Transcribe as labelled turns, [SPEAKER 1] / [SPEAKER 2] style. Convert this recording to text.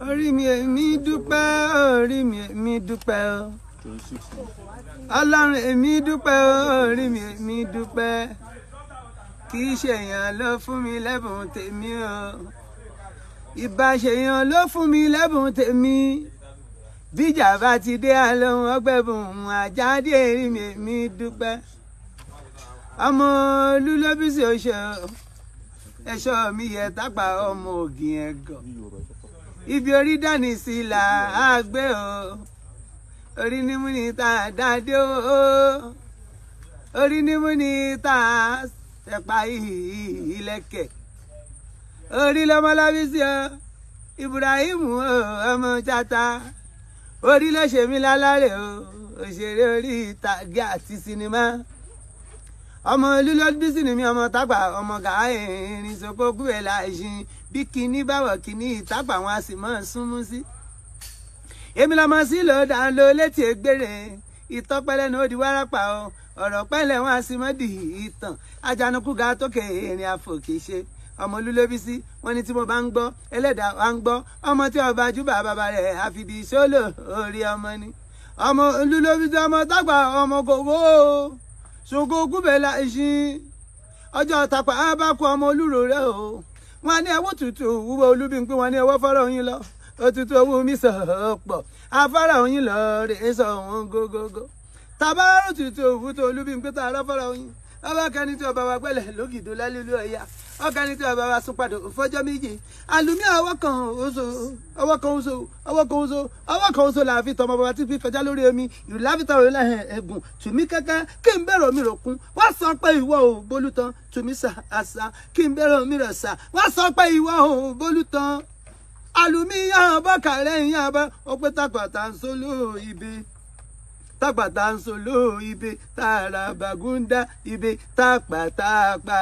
[SPEAKER 1] orí mi èmi dúpẹ́ orí mi èmi dúpẹ́ o ọlọ́run èmi dúpẹ́ orí mi èmi dúpẹ́ kì í ṣe èèyàn ló fún mi lẹ́bùn tèmi o ìbáṣèyàn ló fún mi lẹ́bùn tèmi bíjà bá ti dé àlóhùn ọgbẹ́bùn àjáde èrí mi èmi dúpẹ́ ọmọ olúlóbísí oṣù ẹ̀ṣọ́ mi yẹ tápà ọmọ ògìn ẹ̀gọ́ ibi orí dání sí là á gbé o orí ni mú ni tá a dáadé o orí ni mú ni tá a ṣẹ̀pá ìlẹ̀kẹ̀ orí lọ́mọlábísí o Ibrahim o ọmọ Chata orí ló ṣe mí lálárè o òṣèré orí ìtàgé àti sinimá ọmọ olúlọ́bísí ni mi ọmọ tágbà ọmọ gàá erin sọpọ gúbẹ láìsìn bí kinní báwọ kinní ìtàgbà wọn a sì mọ súnmú sí èmi lọmọ sí ló dá ló létí ègbèrè ìtọpẹlẹ ní ó di wárápà o ọ̀rọ̀ pẹ̀lẹ́ wọn a sì mọ di ìtàn ajanukú ga tókè erin àfòkèṣe ọmọ olúlọ́bísí wọn ní tí mo bá ń gbọ́ ẹlẹ́dàá wa ń gbọ́ ọmọ tí ọba júbà bàbá rẹ̀ àfìdí sólò orí ọmọ ni ọmọ olúlọ́bísí ọmọ tágbà ọmọ gògó ṣògo gúbẹ̀lá ìṣin ọjọ́ tàpá abákú ọmọ olúro rẹ o wọn ní ẹwọ́ tútù wúwo olúbíńpé wọn ní ẹwọ́ fọ́rọ̀ yín lọ òtútù owó mi sọ̀pọ̀ afárọ̀ yín lọ rè é sọ wọn gógógó tàbárò tútù òwúto olúbíńpé tá a rọ́ fọ́rọ̀ yín ọba kẹni tí ọba wa gbẹ́lẹ̀ lókìdó lálẹ́lú ọ̀yà ọkàní tí ọba wa sún padà fọjọ́ méje àlùmí ọwọ́ kan oṣù ọwọ́ kan oṣù ọwọ́ kan oṣù ọwọ́ kan oṣù làá fi tọmọ bàbá tí fi kọjá lórí omi ìlú láfíìtà òun lẹ́hìn ẹ̀gùn tùmí kẹ́kẹ́ kí n bẹ̀rẹ̀ omi ròkun wọ́n sọ pé ìwọ ò bólútán tùmí àṣà kí n bẹ̀rẹ̀ omi rẹ̀ sà wọ́n sọ pé ìwọ ò bólútán àlùmí yàn bọ́kà lẹ́yìn yàn bá ó pé tàpàtà ń solú ibi tápàtà ń solú ibi tààrà bàgúndà ibi tápàtàpà.